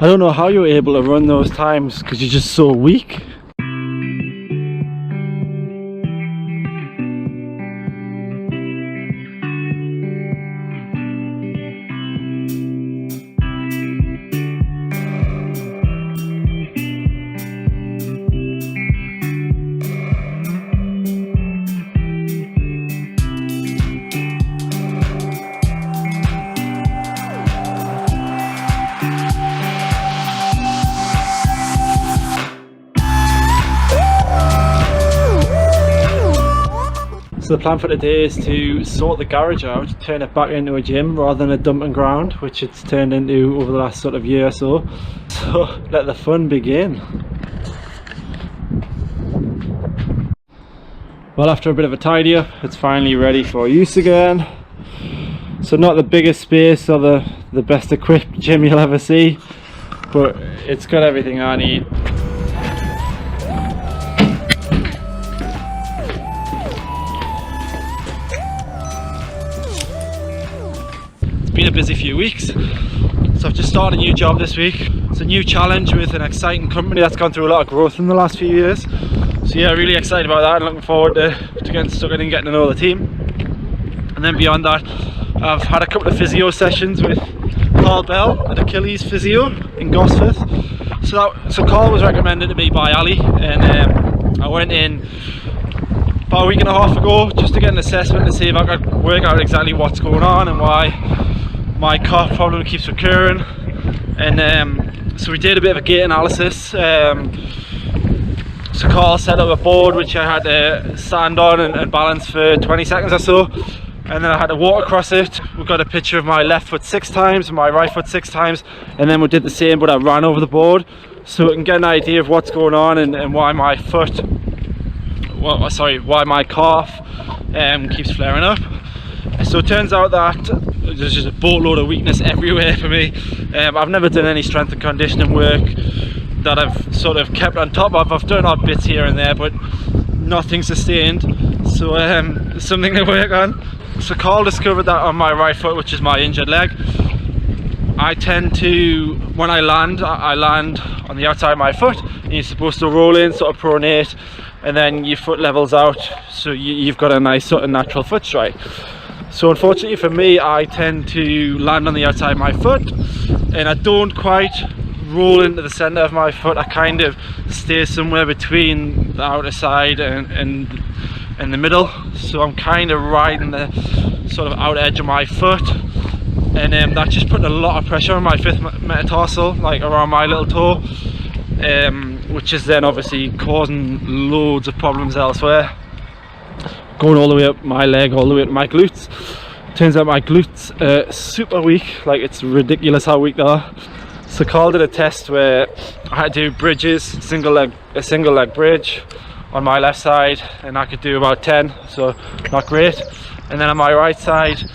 I don't know how you're able to run those times because you're just so weak. So the plan for today is to sort the garage out, turn it back into a gym rather than a dumping ground, which it's turned into over the last sort of year or so. So let the fun begin. Well, after a bit of a tidy up, it's finally ready for use again. So not the biggest space or the best equipped gym you'll ever see, but it's got everything I need. Been a busy few weeks, so I've just started a new job this week. It's a new challenge with an exciting company that's gone through a lot of growth in the last few years. So yeah, really excited about that and looking forward to getting stuck in and getting to know the team. And then beyond that, I've had a couple of physio sessions with Carl Bell at Achilles Physio in Gosforth. So Carl was recommended to me by Ali, and I went in about a week and a half ago just to get an assessment to see if I could work out exactly what's going on and why my calf problem keeps recurring. And so we did a bit of a gait analysis. So Carl set up a board which I had to stand on and balance for 20 seconds or so, and then I had to walk across it. We got a picture of my left foot 6 times and my right foot 6 times, and then we did the same but I ran over the board so we can get an idea of what's going on and why my foot, why my calf keeps flaring up. So it turns out that there's just a boatload of weakness everywhere for me. I've never done any strength and conditioning work that I've sort of kept on top of. I've done odd bits here and there, but nothing sustained. So something to work on. So Carl discovered that on my right foot, which is my injured leg, I tend to, when I land on the outside of my foot, and you're supposed to roll in, sort of pronate, and then your foot levels out, so you've got a nice sort of natural foot strike. So unfortunately for me, I tend to land on the outside of my foot, and I don't quite roll into the center of my foot. I kind of stay somewhere between the outer side and the middle. So I'm kind of riding the sort of outer edge of my foot, and that just put a lot of pressure on my 5th metatarsal, like around my little toe, which is then obviously causing loads of problems elsewhere, going all the way up my leg, all the way up my glutes. Turns out my glutes are super weak, like it's ridiculous how weak they are. So Carl did a test where I had to do bridges, a single leg bridge on my left side, and I could do about 10, so not great. And then on my right side,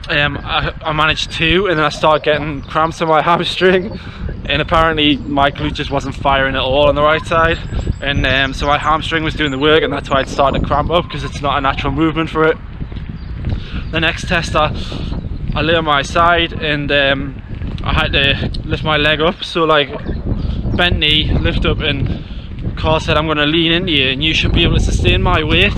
I managed 2, and then I started getting cramps in my hamstring, and apparently my glute just wasn't firing at all on the right side, and so my hamstring was doing the work, and that's why it started to cramp up, because it's not a natural movement for it. The next test, I lay on my side, and I had to lift my leg up, so like bent knee, lift up, and Carl said, I'm going to lean into you and you should be able to sustain my weight.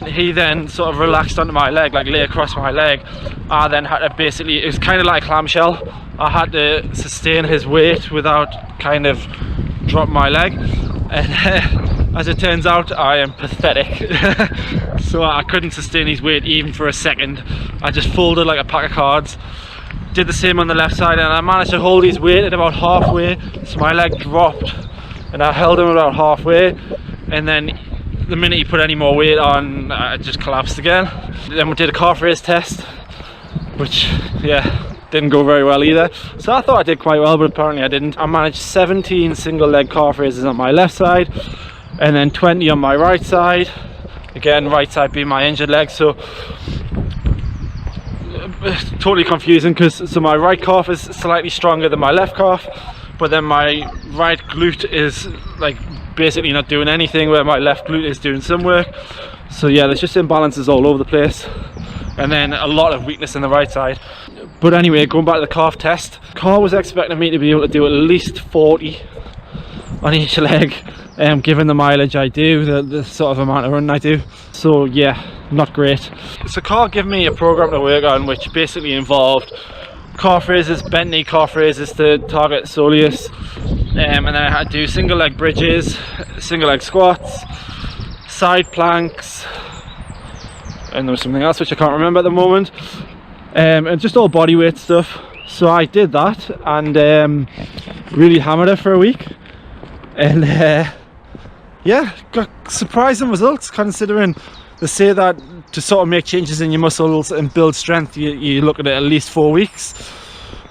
He then sort of relaxed onto my leg, like lay across my leg. I then had to basically, it was kind of like a clamshell, I had to sustain his weight without kind of dropping my leg, and as it turns out, I am pathetic. So I couldn't sustain his weight even for a second. I just folded like a pack of cards. Did the same on the left side, and I managed to hold his weight at about halfway, so my leg dropped and I held him about halfway, and then the minute he put any more weight on, I just collapsed again. Then we did a calf raise test, which yeah, didn't go very well either. So I thought I did quite well, but apparently I didn't. I managed 17 single leg calf raises on my left side, and then 20 on my right side. Again, right side being my injured leg, so totally confusing, because so my right calf is slightly stronger than my left calf, but then my right glute is like basically not doing anything, where my left glute is doing some work. So yeah, there's just imbalances all over the place, and then a lot of weakness in the right side. But anyway, going back to the calf test, Carl was expecting me to be able to do at least 40 on each leg, given the mileage I do, the sort of amount of running I do. So yeah, not great. So Carl gave me a program to work on, which basically involved calf raises, bent knee calf raises to target soleus, and then I had to do single leg bridges, single leg squats, side planks, and there was something else which I can't remember at the moment, and just all body weight stuff. So I did that and really hammered it for a week, and yeah, got surprising results, considering they say that to sort of make changes in your muscles and build strength you look at it at least 4 weeks.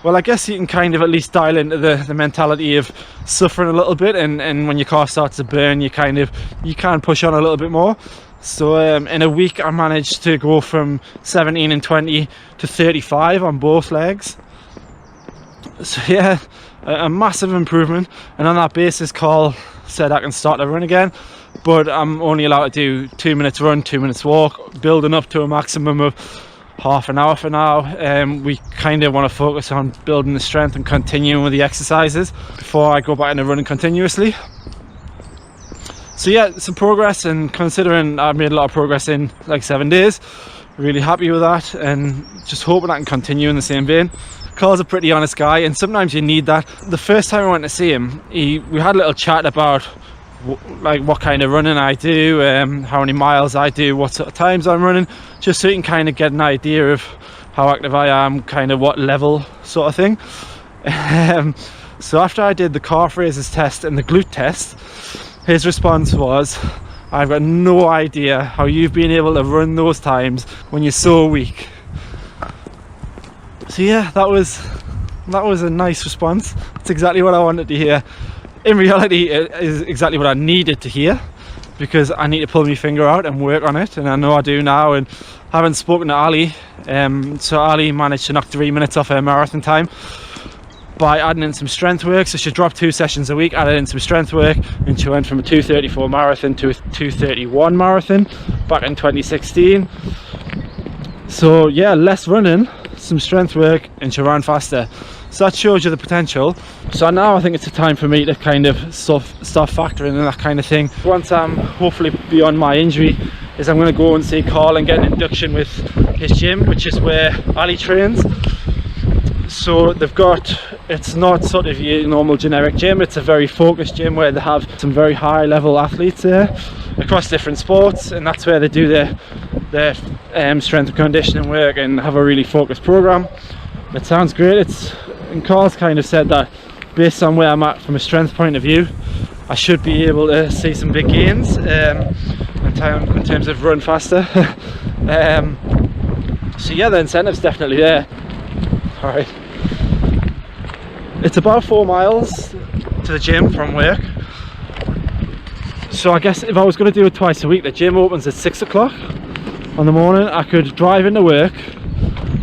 Well, I guess you can kind of at least dial into the mentality of suffering a little bit, and when your calf starts to burn, you can push on a little bit more. So in a week I managed to go from 17 and 20 to 35 on both legs. So yeah, a massive improvement, and on that basis Carl said I can start to run again, but I'm only allowed to do 2 minutes run, 2 minutes walk, building up to a maximum of half an hour for now. We kind of want to focus on building the strength and continuing with the exercises before I go back into running continuously. So yeah, some progress, and considering I've made a lot of progress in like 7 days, really happy with that, and just hoping I can continue in the same vein. Carl's a pretty honest guy, and sometimes you need that. The first time I went to see him, we had a little chat about like what kind of running I do, how many miles I do, what sort of times I'm running, just so you can kind of get an idea of how active I am, kind of what level sort of thing. So after I did the calf raises test and the glute test, his response was, "I've got no idea how you've been able to run those times when you're so weak." So yeah, that was a nice response. It's exactly what I wanted to hear. In reality, it is exactly what I needed to hear, because I need to pull my finger out and work on it, and I know I do now. And having spoken to Ali, so Ali managed to knock 3 minutes off her marathon time by adding in some strength work. So she dropped 2 sessions a week, added in some strength work, and she went from a 2:34 marathon to a 2:31 marathon back in 2016. So yeah, less running, some strength work, and she ran faster. So that shows you the potential. So now I think it's a time for me to kind of start factoring in that kind of thing. Once I'm hopefully beyond my injury, is I'm going to go and see Carl and get an induction with his gym, which is where Ali trains. So they've got, it's not sort of your normal generic gym, it's a very focused gym where they have some very high level athletes there across different sports, and that's where they do their strength and conditioning work and have a really focused program. It sounds great. And Carl's kind of said that based on where I'm at from a strength point of view, I should be able to see some big gains in terms of run faster. So yeah, the incentive's definitely there. Alright, it's about 4 miles to the gym from work, so I guess if I was going to do it twice a week, the gym opens at 6 o'clock on the morning. I could drive into work,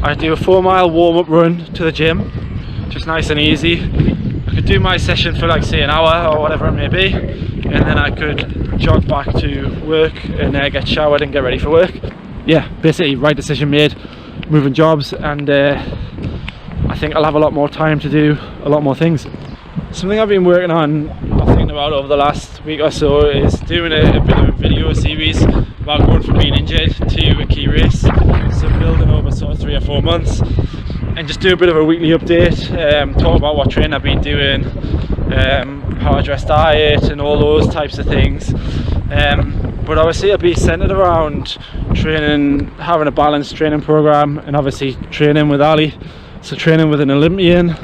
I'd do a 4-mile warm-up run to the gym, just nice and easy. I could do my session for like say an hour or whatever it may be, and then I could jog back to work and get showered and get ready for work. Yeah, basically right decision made, moving jobs, and I think I'll have a lot more time to do a lot more things. Something I've been working on, thinking about over the last week or so, is doing a bit of a video series about going from being injured to a key race. So building over sort of 3 or 4 months, and just do a bit of a weekly update, talk about what training I've been doing, how I address diet and all those types of things. But obviously it'll be centered around training, having a balanced training program, and obviously training with Ali. So training with an Olympian,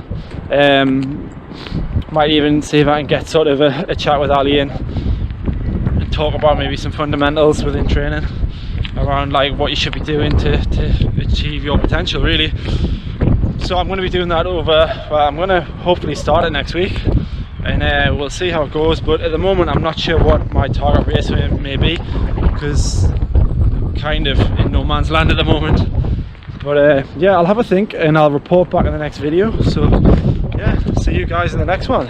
might even see if I can get sort of a chat with Ali in and talk about maybe some fundamentals within training around like what you should be doing to achieve your potential really. So I'm going to be doing that I'm going to hopefully start it next week, and we'll see how it goes. But at the moment I'm not sure what my target race may be, because I'm kind of in no man's land at the moment. But yeah, I'll have a think and I'll report back in the next video. So yeah, see you guys in the next one.